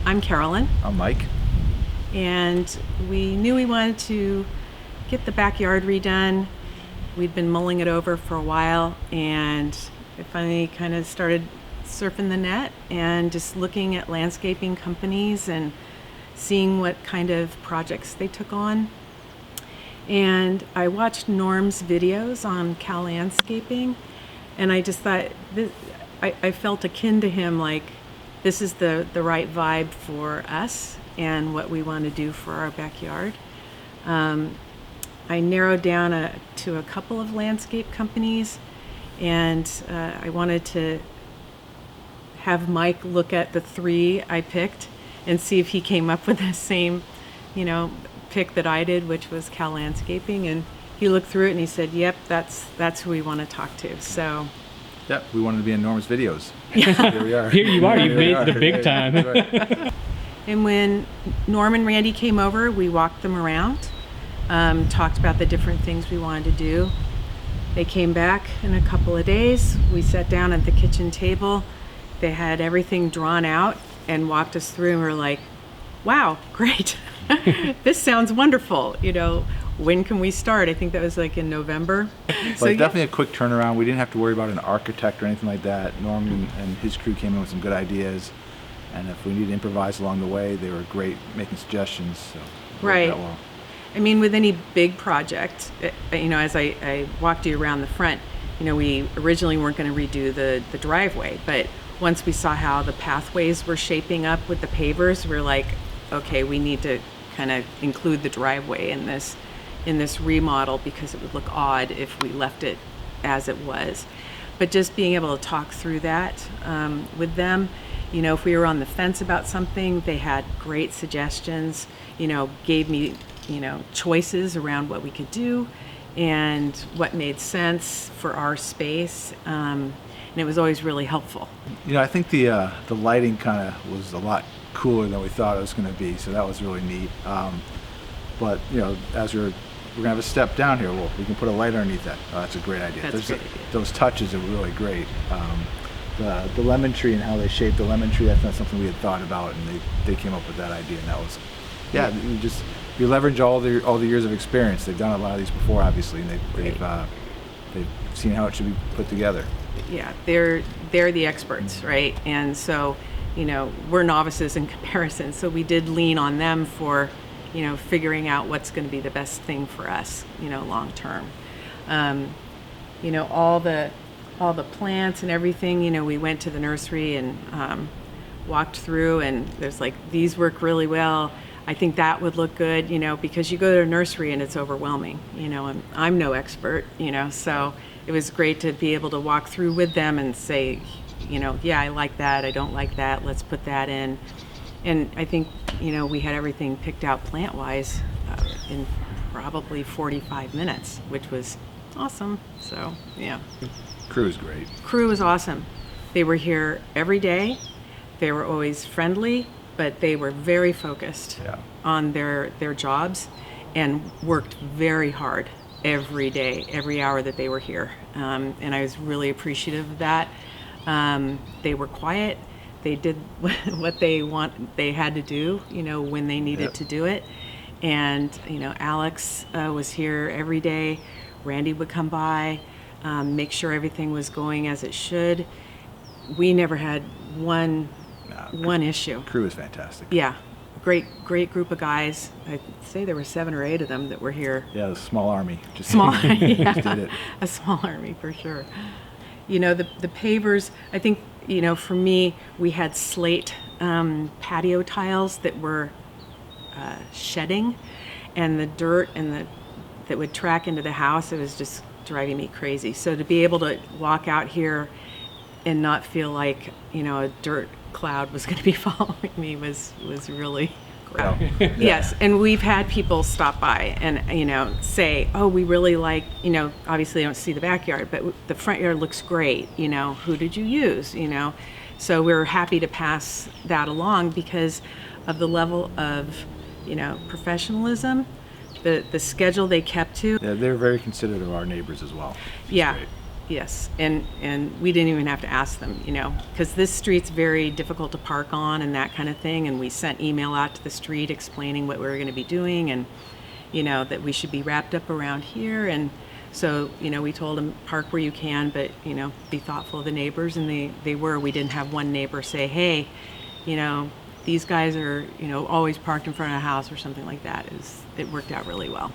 I'm Carolyn. I'm Mike. And we knew we wanted to get the backyard redone. We'd been mulling it over for a while, and I finally kind of started surfing the net and just looking at landscaping companies and seeing what kind of projects they took on. And I watched Norm's videos on Cal Landscaping, and I just thought, I felt akin to him, like this is the right vibe for us and what we want to do for our backyard. I narrowed down to a couple of landscape companies, and I wanted to have Mike look at the three I picked and see if he came up with the same, pick that I did, which was Cal Landscaping. And he looked through it and he said, "Yep, that's who we want to talk to." So. Yep, we wanted to be in Norm's videos. Here we are. Here you are. You made it the big time. Right. And when Norm and Randy came over, we walked them around, talked about the different things we wanted to do. They came back in a couple of days. We sat down at the kitchen table. They had everything drawn out and walked us through, and we were like, wow, great. This sounds wonderful. When can we start? I think that was like in November. So definitely a quick turnaround. We didn't have to worry about an architect or anything like that. Norm and his crew came in with some good ideas, and if we needed to improvise along the way, they were great making suggestions. So right. Well. I mean, with any big project, as I walked you around the front, we originally weren't going to redo the driveway, but once we saw how the pathways were shaping up with the pavers, we're like, okay, we need to kind of include the driveway in this remodel, because it would look odd if we left it as it was. But just being able to talk through that with them, if we were on the fence about something, they had great suggestions, gave me, choices around what we could do and what made sense for our space. And it was always really helpful. I think the lighting kind of was a lot cooler than we thought it was going to be, so that was really neat. But as we're gonna have a step down here, well, we can put a light underneath that. Oh, that's a great idea. That's great idea. Those touches are really great. The lemon tree and how they shaped the lemon tree, that's not something we had thought about, and they came up with that idea, and that was, you leverage all the years of experience. They've done a lot of these before, obviously, and they've seen how it should be put together. Yeah, they're the experts, right? And so, we're novices in comparison, so we did lean on them for figuring out what's going to be the best thing for us, long term. All the plants and everything, we went to the nursery and walked through, and there's like, these work really well. I think that would look good, because you go to a nursery and it's overwhelming, and I'm no expert, so it was great to be able to walk through with them and say, yeah, I like that, I don't like that, let's put that in. And I think, we had everything picked out plant-wise in probably 45 minutes, which was awesome. So, yeah. Crew is great. Crew was awesome. They were here every day. They were always friendly, but they were very focused on their jobs and worked very hard every day, every hour that they were here. And I was really appreciative of that. They were quiet. They did what they had to do, when they needed to do it. And, Alex was here every day. Randy would come by, make sure everything was going as it should. We never had one issue. Crew is fantastic. Yeah, great group of guys. I'd say there were 7 or 8 of them that were here. Yeah, a small army. Just did it. A small army for sure. The pavers, I think, for me, we had slate patio tiles that were shedding, and the dirt that would track into the house, it was just driving me crazy. So to be able to walk out here and not feel like, a dirt cloud was going to be following me was really great. Yes, and we've had people stop by and, say, oh, we really like, obviously I don't see the backyard, but the front yard looks great, who did you use, So we're happy to pass that along because of the level of, professionalism, the schedule they kept to. Yeah, they're very considerate of our neighbors as well. Yeah. Great. Yes, and we didn't even have to ask them, because this street's very difficult to park on and that kind of thing. And we sent email out to the street explaining what we were going to be doing, and that we should be wrapped up around here. And so we told them, park where you can, but be thoughtful of the neighbors, and they were. We didn't have one neighbor say, hey, these guys are always parked in front of the house or something like that. It worked out really well.